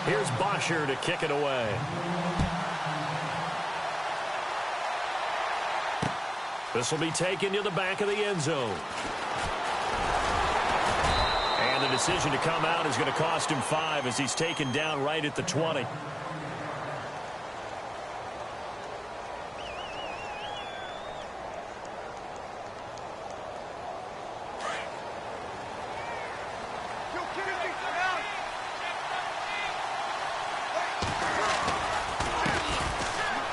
Here's Bosher to kick it away. This will be taken to the back of the end zone. And the decision to come out is going to cost him 5 as he's taken down right at the 20.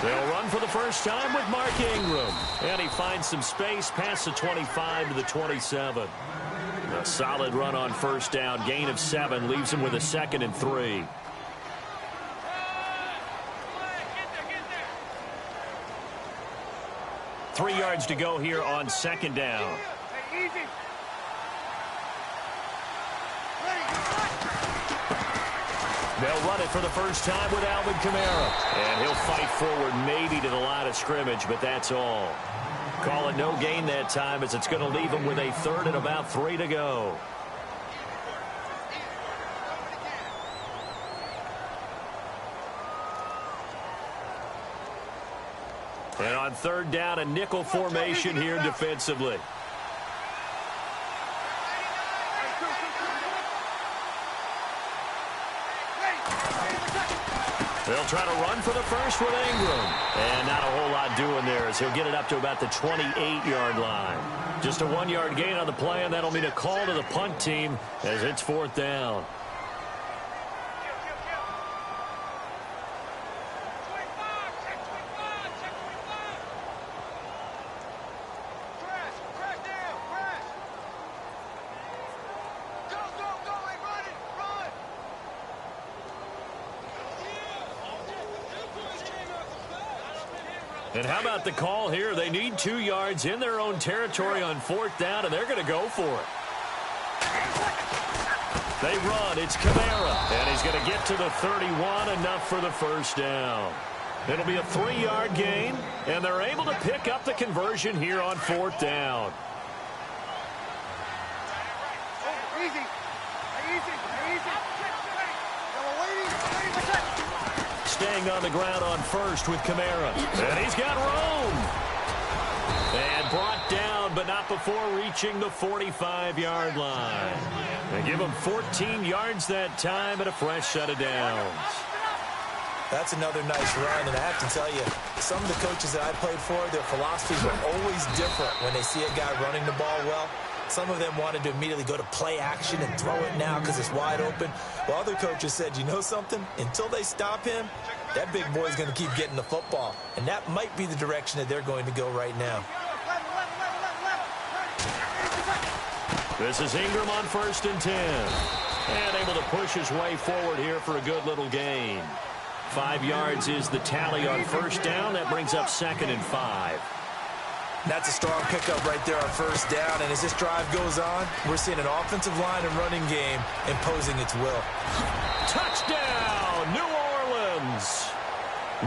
They'll run for the first time with Mark Ingram. And he finds some space past the 25 to the 27. A solid run on first down. Gain of 7 leaves him with a 2nd and 3. Three yards to go here on 2nd down. They'll run it for the first time with Alvin Kamara. And he'll fight forward maybe to the line of scrimmage, but that's all. Call it no gain that time as it's going to leave him with a 3rd and about 3 to go. And on 3rd down, a nickel formation here defensively. They'll try to run for the first with Ingram. And not a whole lot doing there as he'll get it up to about the 28-yard line. Just a 1-yard gain on the play, and that'll mean a call to the punt team as it's 4th down. And how about the call here? They need 2 yards in their own territory on 4th down, and they're going to go for it. They run. It's Kamara. And he's going to get to the 31, enough for the first down. It'll be a 3-yard gain, and they're able to pick up the conversion here on 4th down. Staying on the ground on first with Kamara. And he's got room. And brought down, but not before reaching the 45-yard line. They give him 14 yards that time and a fresh set of downs. That's another nice run, and I have to tell you, some of the coaches that I played for, their philosophies were always different when they see a guy running the ball well. Some of them wanted to immediately go to play action and throw it now because it's wide open. While other coaches said, you know something? Until they stop him, that big boy's going to keep getting the football. And that might be the direction that they're going to go right now. This is Ingram on 1st and 10. And able to push his way forward here for a good little gain. 5 yards is the tally on 1st down. That brings up 2nd and 5. That's a strong pickup right there on 1st down. And as this drive goes on, we're seeing an offensive line and running game imposing its will. Touchdown, New Orleans.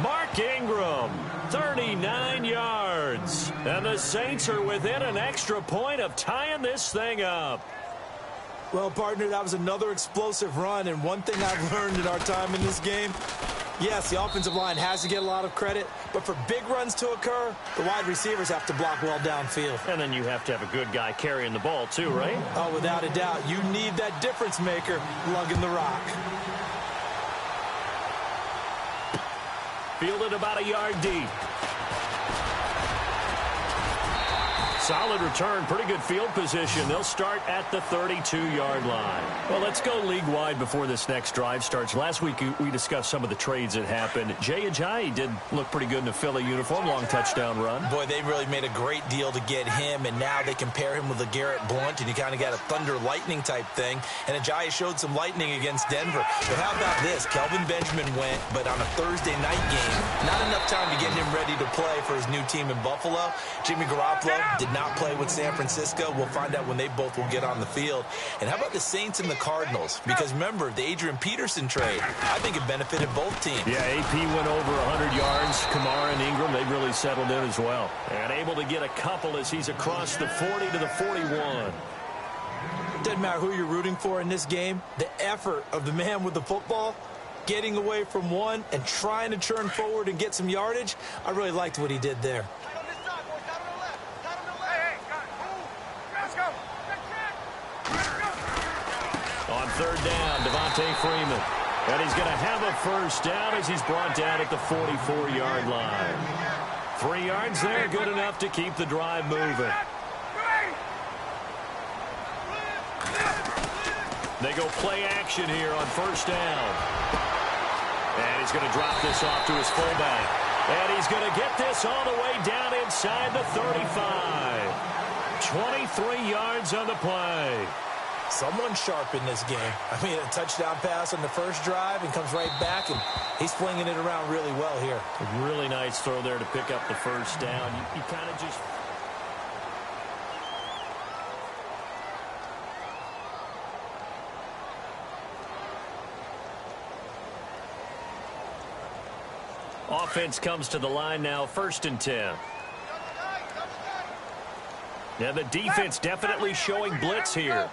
Mark Ingram, 39 yards. And the Saints are within an extra point of tying this thing up. Well, partner, that was another explosive run. And one thing I've learned in our time in this game, yes, the offensive line has to get a lot of credit, but for big runs to occur, the wide receivers have to block well downfield. And then you have to have a good guy carrying the ball too, right? Oh, without a doubt. You need that difference maker lugging the rock. Fielded about a yard deep. Solid return, pretty good field position. They'll start at the 32-yard line. Well, let's go league-wide before this next drive starts. Last week, we discussed some of the trades that happened. Jay Ajayi did look pretty good in a Philly uniform, long touchdown run. Boy, they really made a great deal to get him, and now they compare him with a Garrett Blount, and you kind of got a thunder-lightning type thing. And Ajayi showed some lightning against Denver. But how about this? Kelvin Benjamin went, but on a Thursday night game, not enough time to get him ready to play for his new team in Buffalo. Jimmy Garoppolo did not play with San Francisco. We'll find out when they both will get on the field. And how about the Saints and the Cardinals? Because remember, the Adrian Peterson trade, I think it benefited both teams. Yeah, AP went over 100 yards. Kamara and Ingram, they really settled in as well. And able to get a couple as he's across the 40 to the 41. Doesn't matter who you're rooting for in this game. The effort of the man with the football getting away from one and trying to turn forward and get some yardage. I really liked what he did there. On third down, Devontae Freeman. And he's going to have a first down as he's brought down at the 44-yard line. 3 yards there, good enough to keep the drive moving. They go play action here on first down. And he's going to drop this off to his fullback. And he's going to get this all the way down inside the 35. 23 yards on the play. Someone sharp in this game. I mean, a touchdown pass on the first drive and comes right back, and he's flinging it around really well here. A really nice throw there to pick up the first down. You kind of just... Offense comes to the line now, 1st and 10. Now the defense definitely showing blitz here.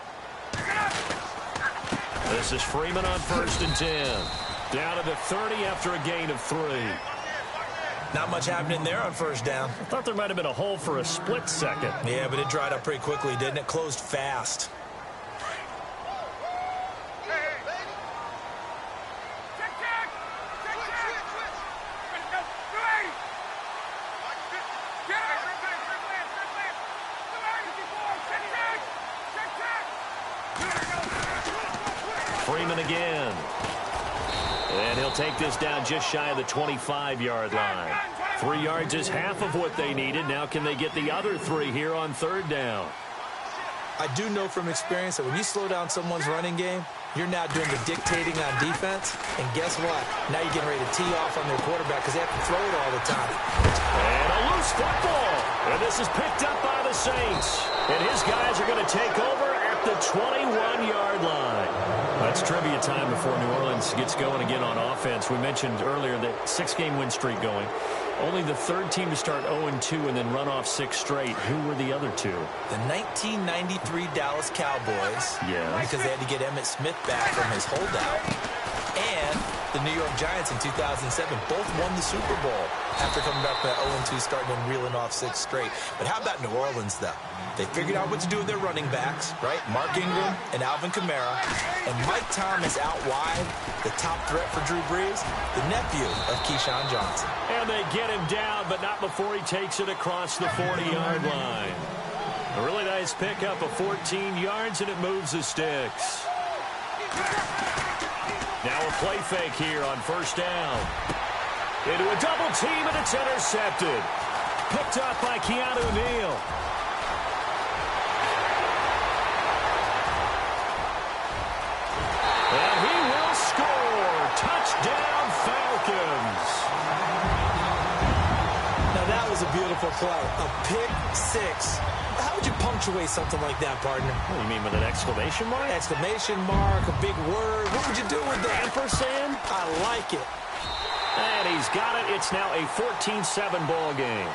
This is Freeman on 1st and 10. Down to the 30 after a gain of 3. Not much happening there on first down. I thought there might have been a hole for a split second. Yeah, but it dried up pretty quickly, didn't it? Closed fast. Freeman again. And he'll take this down just shy of the 25-yard line. 3 yards is half of what they needed. Now can they get the other 3 here on third down? I do know from experience that when you slow down someone's running game, you're now doing the dictating on defense. And guess what? Now you're getting ready to tee off on their quarterback because they have to throw it all the time. And a loose football. And this is picked up by the Saints. And his guys are going to take over at the 21-yard line. That's trivia time before New Orleans gets going again on offense. We mentioned earlier that 6-game win streak going. Only the 3rd team to start 0-2 and then run off 6 straight. Who were the other 2? The 1993 Dallas Cowboys. Yeah. Because they had to get Emmitt Smith back from his holdout. And the New York Giants in 2007 both won the Super Bowl after coming back from that 0-2 start and reeling off 6 straight. But how about New Orleans, though? They figured out what to do with their running backs, right? Mark Ingram and Alvin Kamara. And Mike Thomas out wide, the top threat for Drew Brees, the nephew of Keyshawn Johnson. And they get him down, but not before he takes it across the 40-yard line. A really nice pickup of 14 yards, and it moves the sticks. Now a play fake here on first down. Into a double team, and it's intercepted. Picked up by Keanu Neal. And he will score. Touchdown, Falcons. Now that was a beautiful play. A pick 6. How would you punctuate something like that, partner? What do you mean, with an exclamation mark? Exclamation mark, a big word. What would you do with that? Ampersand? I like it. And he's got it. It's now a 14-7 ball game.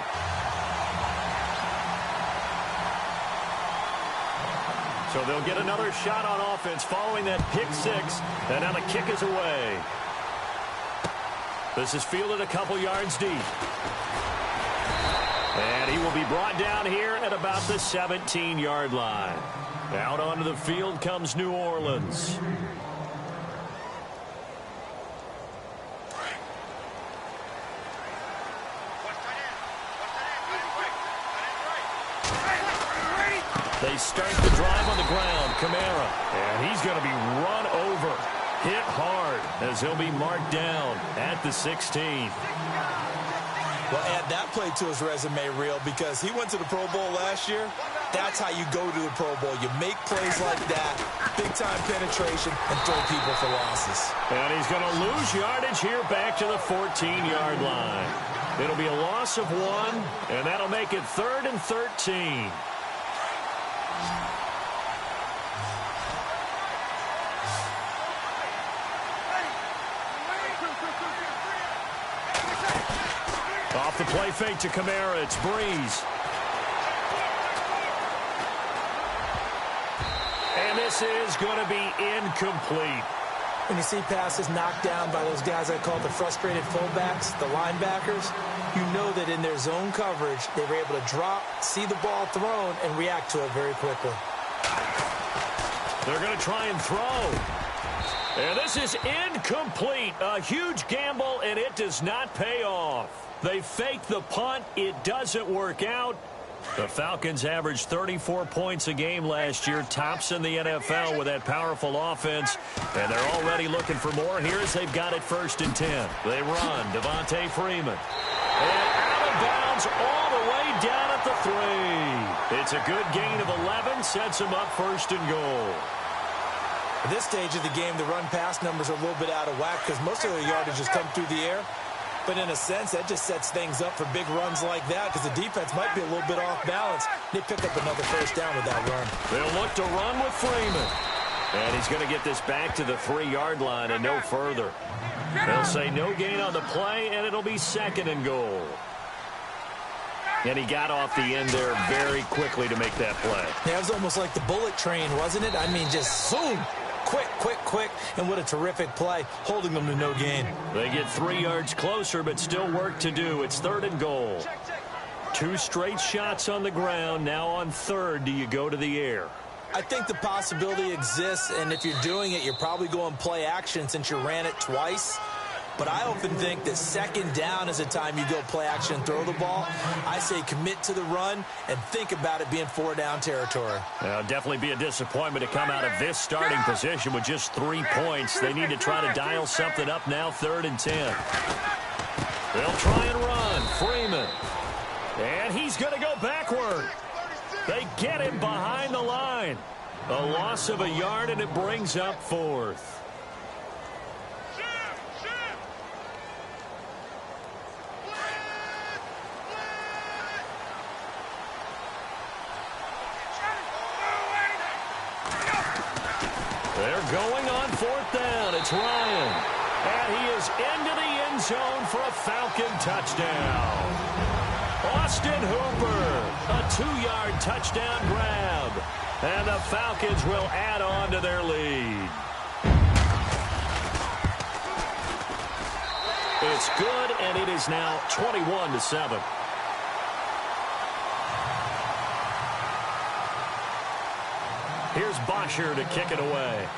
So they'll get another shot on offense following that pick 6. And now the kick is away. This is fielded a couple yards deep. And he will be brought down here at about the 17-yard line. Out onto the field comes New Orleans. They start the drive on the ground. Kamara. And he's going to be run over. Hit hard as he'll be marked down at the 16. Well, add that play to his resume reel because he went to the Pro Bowl last year. That's how you go to the Pro Bowl. You make plays like that, big-time penetration, and throw people for losses. And he's going to lose yardage here back to the 14-yard line. It'll be a loss of 1, and that'll make it 3rd and 13. Off the play fake to Kamara, it's Breeze. And this is going to be incomplete. When you see passes knocked down by those guys I call the frustrated fullbacks, the linebackers, you know that in their zone coverage, they were able to drop, see the ball thrown, and react to it very quickly. They're going to try and throw. And this is incomplete. A huge gamble, and it does not pay off. They fake the punt. It doesn't work out. The Falcons averaged 34 points a game last year, tops in the NFL with that powerful offense, and they're already looking for more here as they've got it 1st and 10. They run, Devontae Freeman. And out of bounds all the way down at the 3. It's a good gain of 11, sets them up 1st and goal. At this stage of the game, the run-pass numbers are a little bit out of whack because most of their yardage has come through the air. But in a sense, that just sets things up for big runs like that because the defense might be a little bit off balance. They pick up another 1st down with that run. They'll look to run with Freeman. And he's going to get this back to the 3-yard line and no further. They'll say no gain on the play, and it'll be 2nd and goal. And he got off the end there very quickly to make that play. Yeah, it was almost like the bullet train, wasn't it? I mean, just zoom. Quick, quick, quick, and what a terrific play, holding them to no gain. They get 3 yards closer, but still work to do. It's 3rd and goal. 2 straight shots on the ground. Now on 3rd, do you go to the air? I think the possibility exists, and if you're doing it, you're probably going play action since you ran it twice. But I often think that 2nd down is the time you go play action and throw the ball. I say commit to the run and think about it being 4-down territory. It'll definitely be a disappointment to come out of this starting position with just 3 points. They need to try to dial something up now, 3rd and 10. They'll try and run. Freeman. And he's going to go backward. They get him behind the line. A loss of a yard, and it brings up 4th. They're going on 4th down. It's Ryan. And he is into the end zone for a Falcon touchdown. Austin Hooper, a 2-yard touchdown grab. And the Falcons will add on to their lead. It's good, and it is now 21-7. Here's Bosher to kick it away.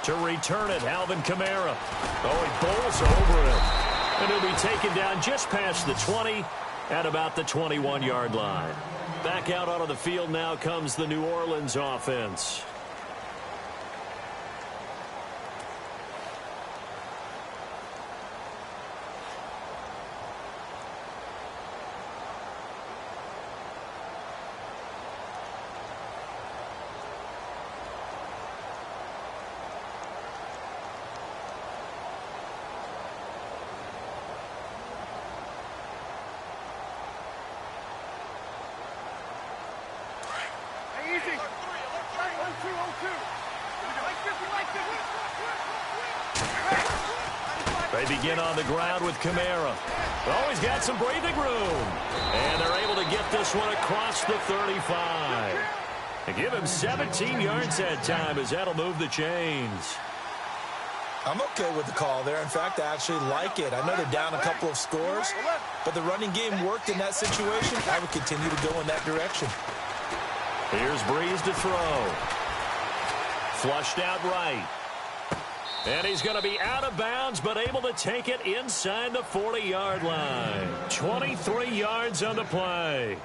To return it, Alvin Kamara. Oh, he bowls over it. And he'll be taken down just past the 20 at about the 21-yard line. Back out onto the field now comes the New Orleans offense. They begin on the ground with Kamara. Oh, he's got some breathing room. And they're able to get this one across the 35. They give him 17 yards that time as that'll move the chains. I'm okay with the call there. In fact, I actually like it. I know they're down a couple of scores, but the running game worked in that situation. I would continue to go in that direction. Here's Breeze to throw. Flushed out right. And he's going to be out of bounds, but able to take it inside the 40-yard line. 23 yards on the play.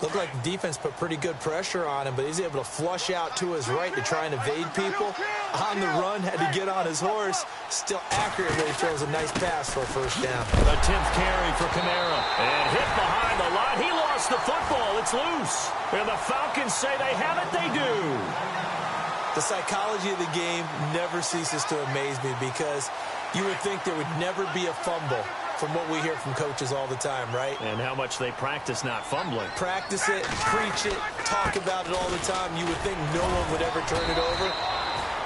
Looked like the defense put pretty good pressure on him, but he's able to flush out to his right to try and evade people. On the run, had to get on his horse. Still accurately throws a nice pass for a first down. A 10th carry for Kamara. And hit behind the line. He lost the football. It's loose. And the Falcons say they have it. They do. The psychology of the game never ceases to amaze me because you would think there would never be a fumble from what we hear from coaches all the time, right? And how much they practice not fumbling. Practice it, preach it, talk about it all the time. You would think no one would ever turn it over.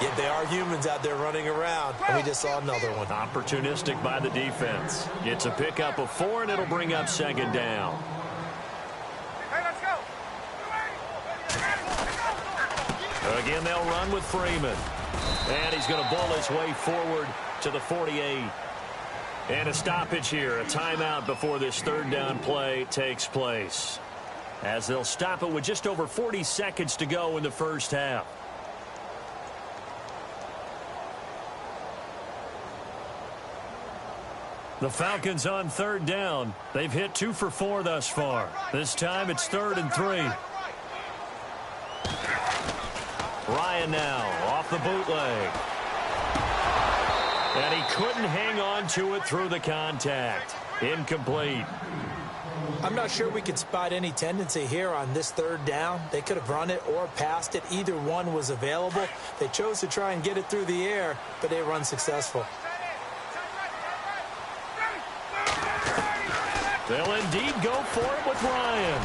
Yet they are humans out there running around, and we just saw another one. Opportunistic by the defense. It's a pickup of 4, and it'll bring up second down. Hey, let's go. Again, they'll run with Freeman. And he's going to bull his way forward to the 48. And a stoppage here, a timeout before this third down play takes place, as they'll stop it with just over 40 seconds to go in the first half. The Falcons on third down. They've hit 2 for 4 thus far. This time it's 3rd and 3. Ryan now off the bootleg. And he couldn't hang on to it through the contact. Incomplete. I'm not sure we could spot any tendency here on this third down. They could have run it or passed it. Either one was available. They chose to try and get it through the air, but they were unsuccessful. They'll indeed go for it with Ryan.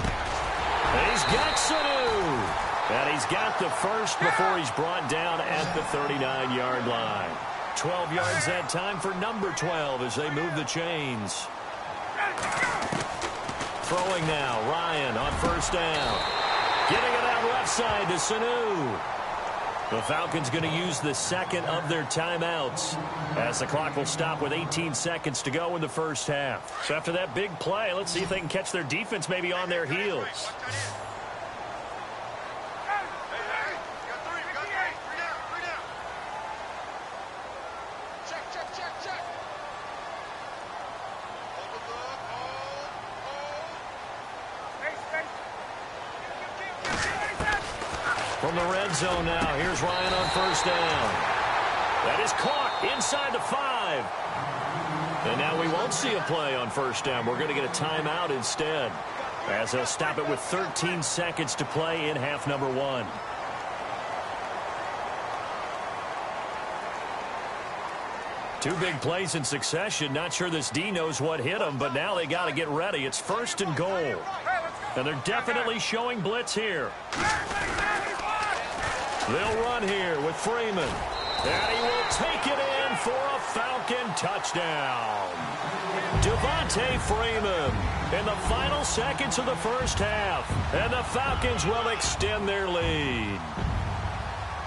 And he's got Sanu. And he's got the first before he's brought down at the 39-yard line. 12 yards that time for number 12 as they move the chains. Throwing now, Ryan on first down. Getting it out left side to Sanu. The Falcons going to use the second of their timeouts as the clock will stop with 18 seconds to go in the first half. So after that big play, let's see if they can catch their defense maybe on their heels. From the red zone now, here's Ryan on first down. That is caught inside the 5. And now we won't see a play on first down. We're going to get a timeout instead, as they'll stop it with 13 seconds to play in half number 1. Two big plays in succession. Not sure this D knows what hit him, but now they got to get ready. It's 1st and goal. And they're definitely showing blitz here. They'll run here with Freeman. And he will take it in for a Falcon touchdown. Devontae Freeman in the final seconds of the first half. And the Falcons will extend their lead.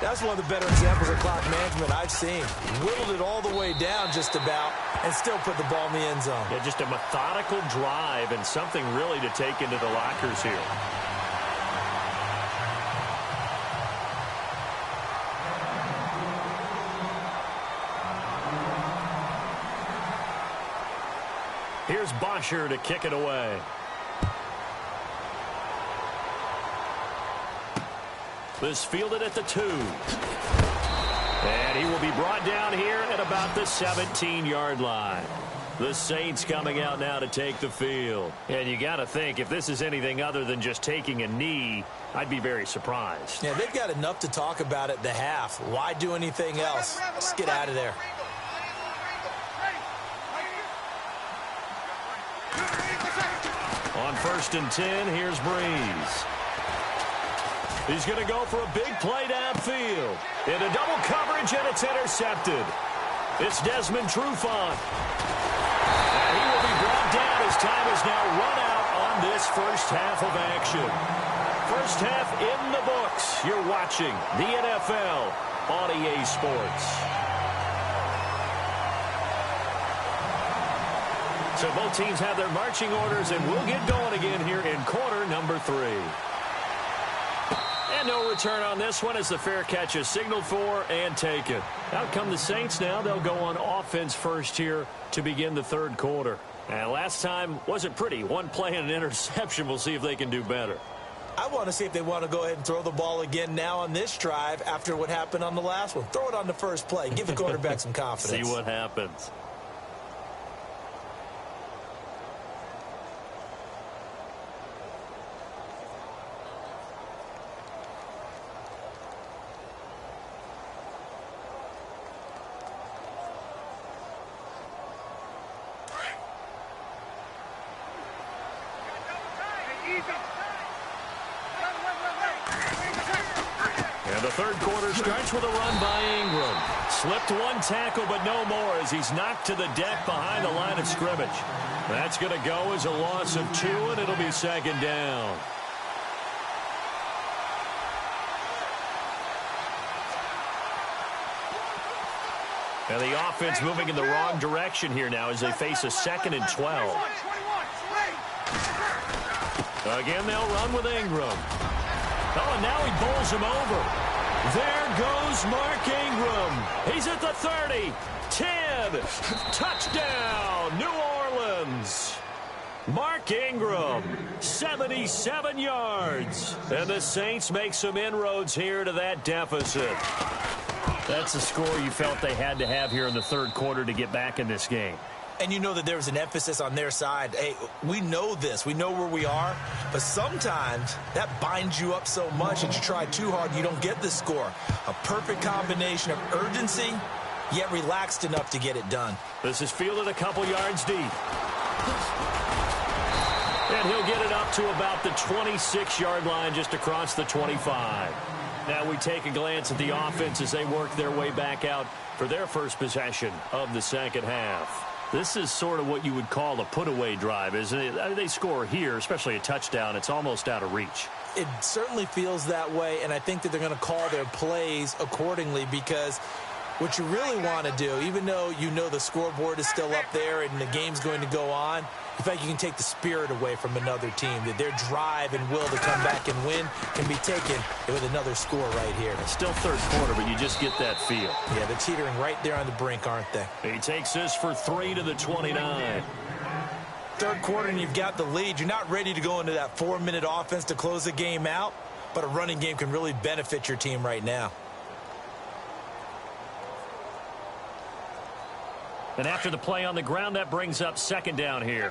That's one of the better examples of clock management I've seen. Whittled it all the way down just about and still put the ball in the end zone. Yeah, just a methodical drive and something really to take into the lockers here. Here's Bosher to kick it away. This fielded at the 2. And he will be brought down here at about the 17-yard line. The Saints coming out now to take the field. And you got to think, if this is anything other than just taking a knee, I'd be very surprised. Yeah, they've got enough to talk about at the half. Why do anything else? Just get out of there. On 1st and 10, here's Breeze. He's going to go for a big play downfield. Into double coverage, and it's intercepted. It's Desmond Trufant. And he will be brought down as time is now run out on this first half of action. First half in the books. You're watching the NFL on EA Sports. So both teams have their marching orders, and we'll get going again here in quarter number 3. And no return on this one as the fair catch is signaled for and taken. Out come the Saints now. They'll go on offense first here to begin the third quarter. And last time wasn't pretty. One play and an interception. We'll see if they can do better. I want to see if they want to go ahead and throw the ball again now on this drive after what happened on the last one. Throw it on the first play. Give the quarterback some confidence. See what happens. And the third quarter starts with a run by Ingram. Slipped one tackle, but no more as he's knocked to the deck behind the line of scrimmage. That's going to go as a loss of 2, and it'll be 2nd down. And the offense moving in the wrong direction here now as they face a 2nd and 12. Again, they'll run with Ingram. Oh, and now he bowls him over. There goes Mark Ingram. He's at the 30, 10, touchdown, New Orleans. Mark Ingram, 77 yards. And the Saints make some inroads here to that deficit. That's a score you felt they had to have here in the third quarter to get back in this game. And you know that there was an emphasis on their side. Hey, we know this. We know where we are. But sometimes that binds you up so much that you try too hard and you don't get the score. A perfect combination of urgency, yet relaxed enough to get it done. This is fielded a couple yards deep. And he'll get it up to about the 26-yard line just across the 25. Now we take a glance at the offense as they work their way back out for their first possession of the second half. This is sort of what you would call a put-away drive, isn't it? I mean, they score here, especially a touchdown. It's almost out of reach. It certainly feels that way, and I think that they're going to call their plays accordingly because what you really want to do, even though you know the scoreboard is still up there and the game's going to go on, in fact, you can take the spirit away from another team, that their drive and will to come back and win can be taken with another score right here. It's still third quarter, but you just get that feel. Yeah, they're teetering right there on the brink, aren't they? He takes this for 3 to the 29. Third quarter and you've got the lead. You're not ready to go into that 4-minute offense to close the game out, but a running game can really benefit your team right now. And after the play on the ground, that brings up second down here.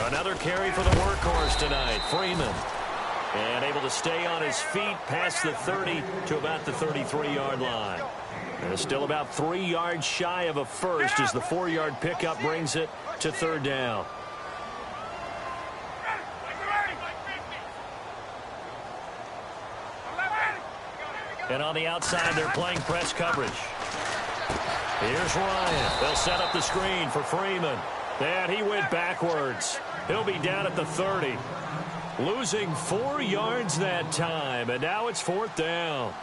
Another carry for the workhorse tonight, Freeman. And able to stay on his feet past the 30 to about the 33-yard line. And still about 3 yards shy of a first as the 4-yard pickup brings it to third down. And on the outside, they're playing press coverage. Here's Ryan. They'll set up the screen for Freeman. And he went backwards. He'll be down at the 30. Losing 4 yards that time. And now it's fourth down.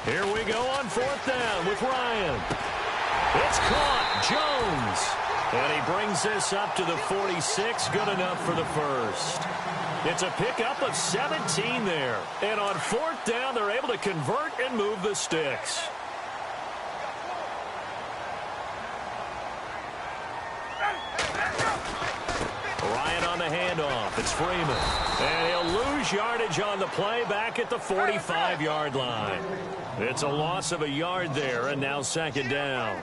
Here we go on fourth down with Ryan. It's caught. Jones. And he brings this up to the 46. Good enough for the first. It's a pickup of 17 there. And on fourth down, they're able to convert and move the sticks. Ryan on the handoff. It's Freeman. And he'll lose yardage on the play back at the 45-yard line. It's a loss of a yard there, and now second down.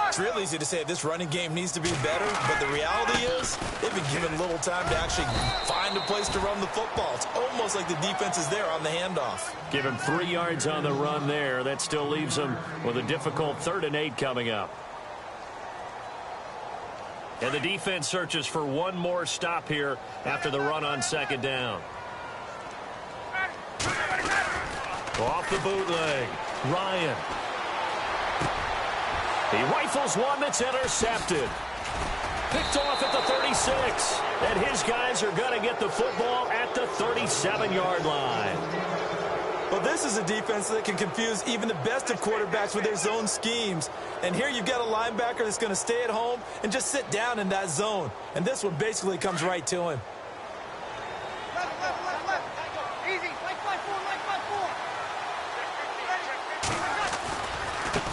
It's real easy to say this running game needs to be better, but the reality is they've been given little time to actually find a place to run the football. It's almost like the defense is there on the handoff. Give him 3 yards on the run there. That still leaves him with a difficult 3rd and 8 coming up. And the defense searches for one more stop here after the run on second down. Off the bootleg, Ryan. He rifles one that's intercepted. Picked off at the 36. And his guys are going to get the football at the 37-yard line. Well, this is a defense that can confuse even the best of quarterbacks with their zone schemes. And here you've got a linebacker that's going to stay at home and just sit down in that zone. And this one basically comes right to him.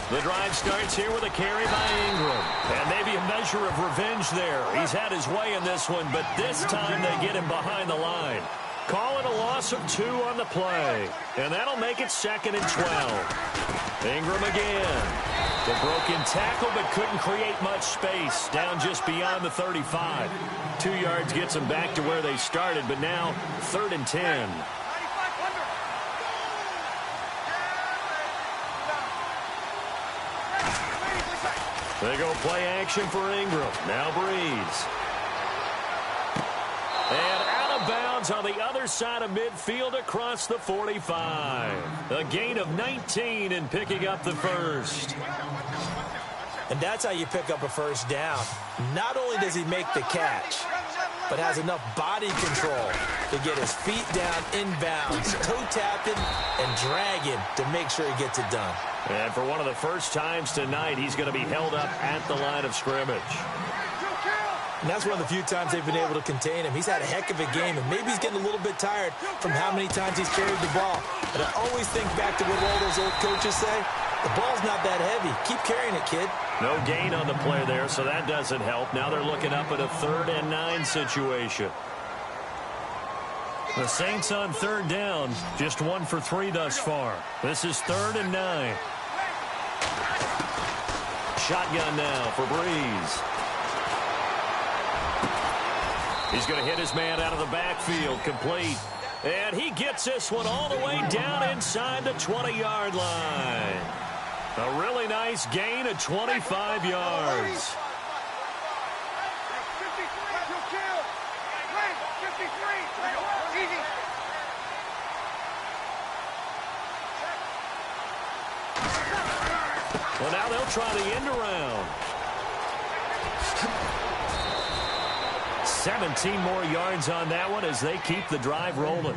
The drive starts here with a carry by Ingram. And maybe a measure of revenge there. He's had his way in this one, but this time they get him behind the line. Call it a loss of 2 on the play. And that'll make it 2nd and 12. Ingram again. The broken tackle, but couldn't create much space. Down just beyond the 35. 2 yards gets them back to where they started, but now 3rd and 10. They go play action for Ingram. Now Breeze. And out of bounds on the other side of midfield across the 45. A gain of 19 in picking up the first. And that's how you pick up a first down. Not only does he make the catch, but has enough body control to get his feet down inbounds, toe-tapping and dragging to make sure he gets it done. And for one of the first times tonight, he's going to be held up at the line of scrimmage. And that's one of the few times they've been able to contain him. He's had a heck of a game, and maybe he's getting a little bit tired from how many times he's carried the ball. But I always think back to what all those old coaches say. The ball's not that heavy. Keep carrying it, kid. No gain on the play there, so that doesn't help. Now they're looking up at a 3rd and 9 situation. The Saints on 3rd down, just 1 for 3 thus far. This is 3rd and 9. Shotgun now for Breeze. He's going to hit his man out of the backfield, complete. And he gets this one all the way down inside the 20-yard line. A really nice gain of 25 yards. Well, now they'll try the end around. 17 more yards on that one as they keep the drive rolling.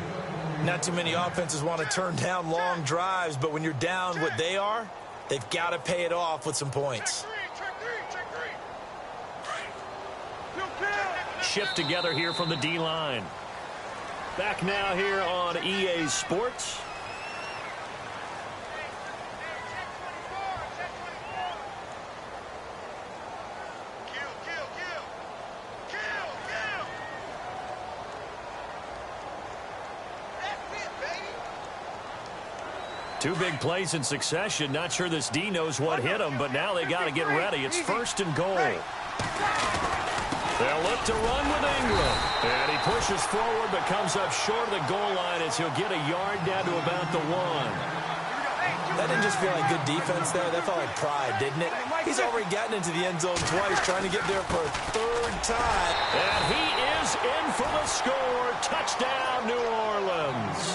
Not too many offenses want to turn down long drives, but when you're down what they are, they've got to pay it off with some points. Shift together here from the D-line. Back now here on EA Sports. Two big plays in succession. Not sure this D knows what hit him, but now they got to get ready. It's 1st and goal. They'll look to run with Ingram. And he pushes forward but comes up short of the goal line as he'll get a yard down to about the 1. That didn't just feel like good defense there. That felt like pride, didn't it? He's already gotten into the end zone twice, trying to get there for a 3rd time. And he is in for the score. Touchdown, New Orleans.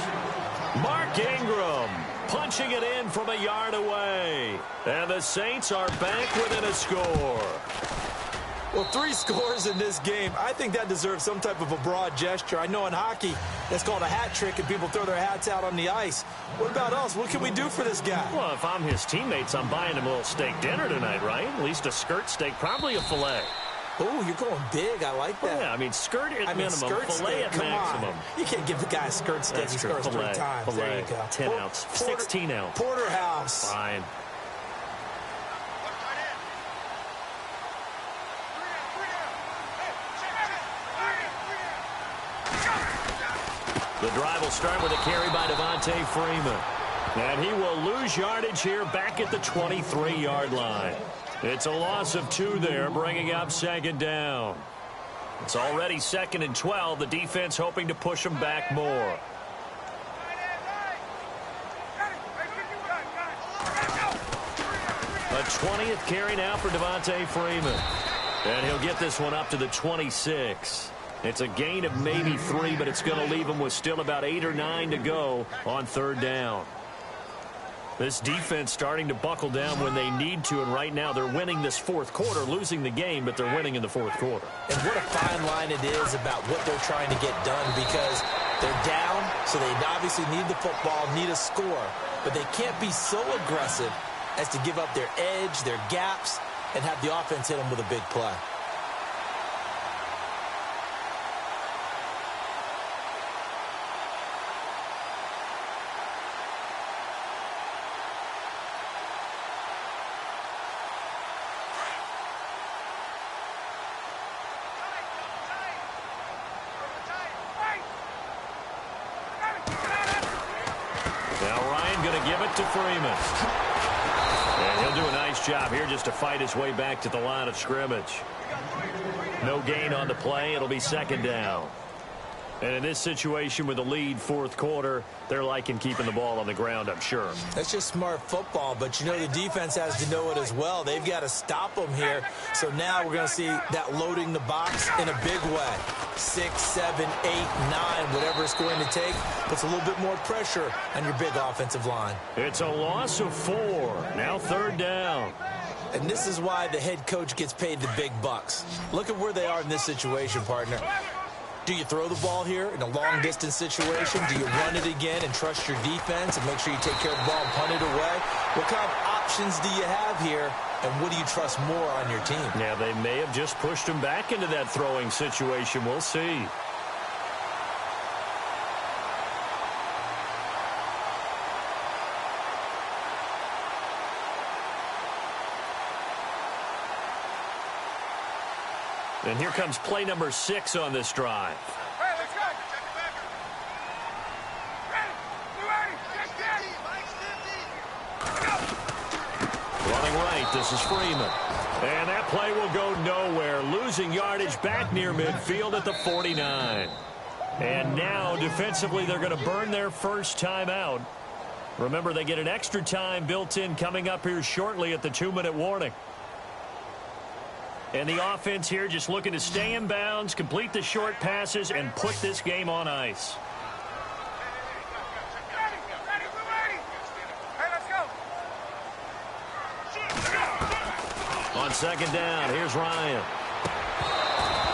Mark Ingram punching it in from a yard away. And the Saints are back within a score. Well, 3 scores in this game. I think that deserves some type of a broad gesture. I know in hockey, that's called a hat trick, and people throw their hats out on the ice. What about us? What can we do for this guy? Well, if I'm his teammates, I'm buying him a little steak dinner tonight, right? At least a skirt steak, probably a filet. Oh, you're going big. I like that. Well, yeah, I mean, skirt at minimum, skirt filet steak, at maximum. On. You can't give the guy a skirt steak. He scores 3 times. Filet, there you go. 10 ounce, 16 ounce. Porterhouse. Fine. The drive will start with a carry by Devontae Freeman. And he will lose yardage here back at the 23-yard line. It's a loss of 2 there, bringing up 2nd down. It's already 2nd and 12. The defense hoping to push him back more. A 20th carry now for Devontae Freeman. And he'll get this one up to the 26. It's a gain of maybe 3, but it's going to leave him with still about 8 or 9 to go on 3rd down. This defense starting to buckle down when they need to, and right now they're winning this 4th quarter, losing the game, but they're winning in the 4th quarter. And what a fine line it is about what they're trying to get done, because they're down, so they obviously need the football, need a score, but they can't be so aggressive as to give up their edge, their gaps, and have the offense hit them with a big play. To Freeman. And he'll do a nice job here just to fight his way back to the line of scrimmage. No gain on the play. It'll be 2nd down. And in this situation with the lead fourth quarter, they're liking keeping the ball on the ground, I'm sure. That's just smart football, but you know the defense has to know it as well. They've got to stop them here. So now we're going to see that loading the box in a big way. 6, 7, 8, 9, whatever it's going to take, puts a little bit more pressure on your big offensive line. It's a loss of 4. Now third down. And this is why the head coach gets paid the big bucks. Look at where they are in this situation, partner. Do you throw the ball here in a long-distance situation? Do you run it again and trust your defense and make sure you take care of the ball and punt it away? What kind of options do you have here, and what do you trust more on your team? Yeah, they may have just pushed him back into that throwing situation. We'll see. And here comes play number 6 on this drive. Running right, this is Freeman. And that play will go nowhere. Losing yardage back near midfield at the 49. And now, defensively, they're going to burn their first time out. Remember, they get an extra time built in coming up here shortly at the 2-minute warning. And the offense here just looking to stay in bounds, complete the short passes, and put this game on ice. On second down, here's Ryan.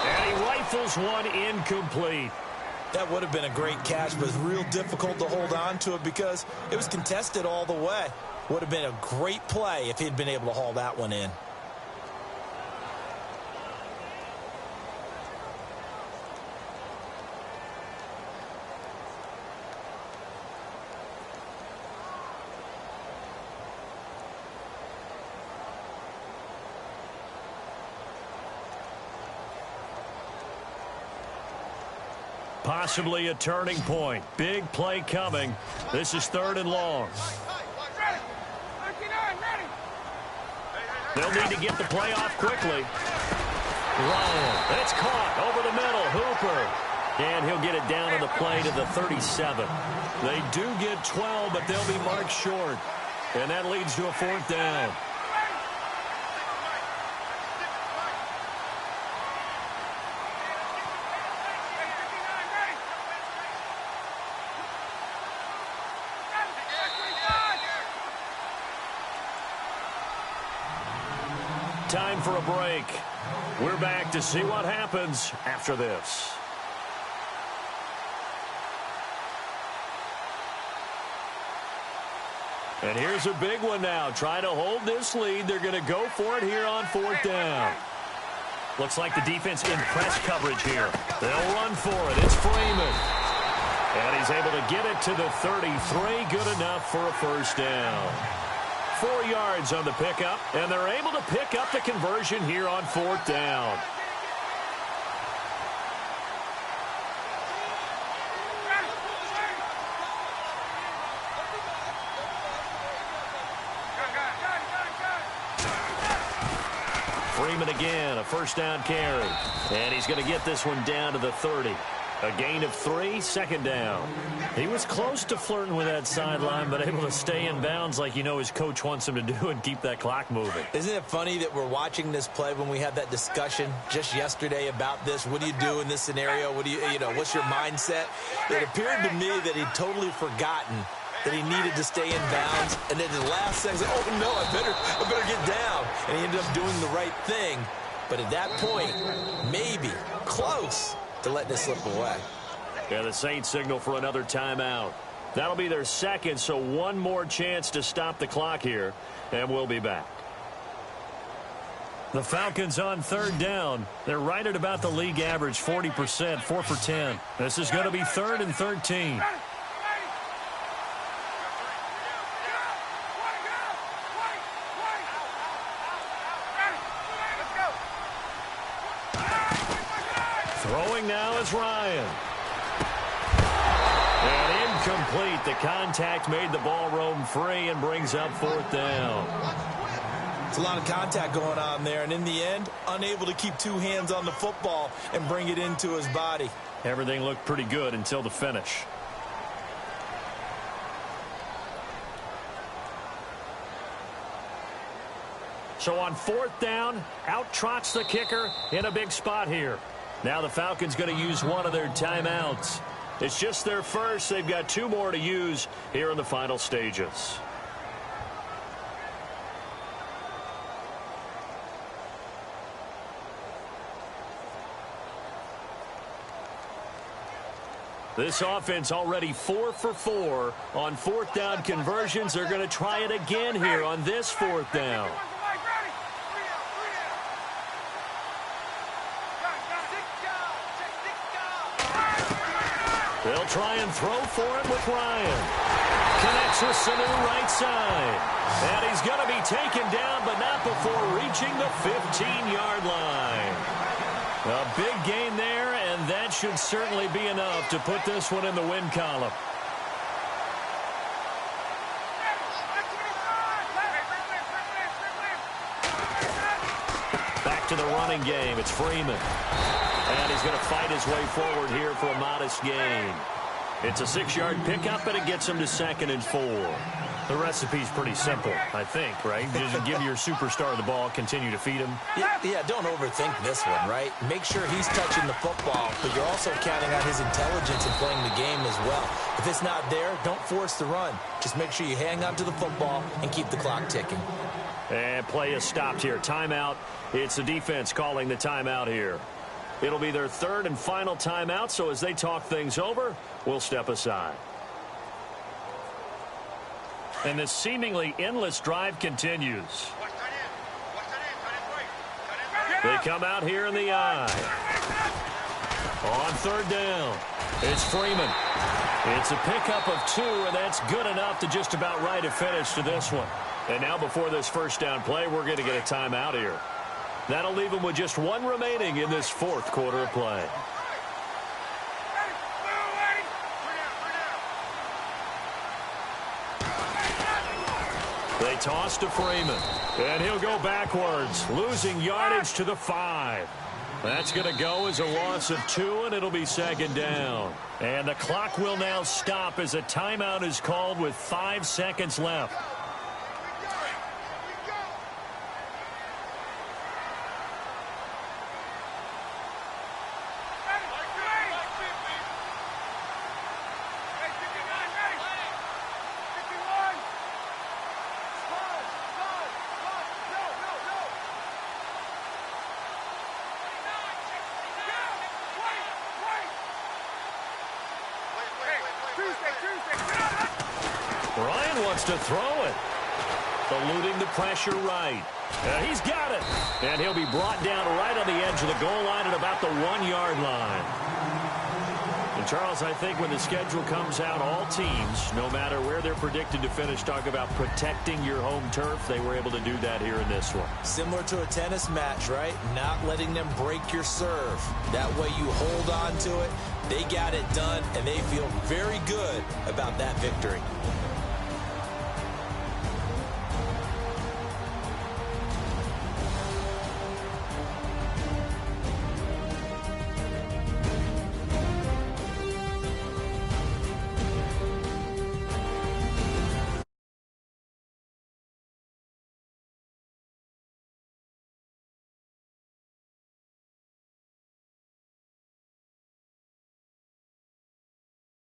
And he rifles one incomplete. That would have been a great catch, but it's real difficult to hold on to it because it was contested all the way. Would have been a great play if he'd been able to haul that one in. Possibly a turning point. Big play coming. This is 3rd and long. They'll need to get the play off quickly. Ryan, it's caught over the middle. Hooper. And he'll get it down on the play to the 37. They do get 12, but they'll be marked short. And that leads to a 4th down. Time for a break. We're back to see what happens after this. And here's a big one now. Trying to hold this lead. They're going to go for it here on 4th down. Looks like the defense in press coverage here. They'll run for it. It's Freeman. And he's able to get it to the 33. Good enough for a 1st down. 4 yards on the pickup, and they're able to pick up the conversion here on 4th down. Freeman again, a 1st down carry. And he's going to get this one down to the 30. A gain of 3, 2nd down. He was close to flirting with that sideline, but able to stay in bounds like you know his coach wants him to do and keep that clock moving. Isn't it funny that we're watching this play when we had that discussion just yesterday about this? What do you do in this scenario? What do you know, what's your mindset? It appeared to me that he'd totally forgotten that he needed to stay in bounds, and then the last second, oh no, I better get down. And he ended up doing the right thing. But at that point, maybe close to letting this slip away. Yeah, the Saints signal for another timeout. That'll be their 2nd, so one more chance to stop the clock here, and we'll be back. The Falcons on 3rd down. They're right at about the league average, 40%, 4 for 10. This is going to be 3rd and 13. Throwing now is Ryan. And incomplete. The contact made the ball roam free and brings up 4th down. It's a lot of contact going on there, and in the end, unable to keep 2 hands on the football and bring it into his body. Everything looked pretty good until the finish. So on 4th down, out trots the kicker in a big spot here. Now the Falcons going to use one of their timeouts. It's just their first. They've got 2 more to use here in the final stages. This offense already 4 for 4 on 4th down conversions. They're going to try it again here on this 4th down. They'll try and throw for it with Ryan. Connects with Sanu right side. And he's going to be taken down, but not before reaching the 15-yard line. A big gain there, and that should certainly be enough to put this one in the win column. Back to the running game. It's Freeman. And he's going to fight his way forward here for a modest gain. It's a 6-yard pickup, and it gets him to 2nd and 4. The recipe's pretty simple, I think, right? Just give your superstar the ball, continue to feed him. Yeah, don't overthink this one, right? Make sure he's touching the football, but you're also counting on his intelligence in playing the game as well. If it's not there, don't force the run. Just make sure you hang on to the football and keep the clock ticking. And play is stopped here. Timeout. It's the defense calling the timeout here. It'll be their 3rd and final timeout, so as they talk things over, we'll step aside. And this seemingly endless drive continues. They come out here in the I. On 3rd down, it's Freeman. It's a pickup of 2, and that's good enough to just about right a finish to this one. And now before this 1st down play, we're going to get a timeout here. That'll leave them with just 1 remaining in this 4th quarter of play. They toss to Freeman, and he'll go backwards, losing yardage to the 5. That's going to go as a loss of 2, and it'll be 2nd down. And the clock will now stop as a timeout is called with 5 seconds left. Ryan wants to throw it. Eluding the pressure right. He's got it. And he'll be brought down right on the edge of the goal line at about the 1-yard line. And Charles, I think when the schedule comes out, all teams, no matter where they're predicted to finish, talk about protecting your home turf. They were able to do that here in this one. Similar to a tennis match, right? Not letting them break your serve. That way you hold on to it. They got it done, and they feel very good about that victory.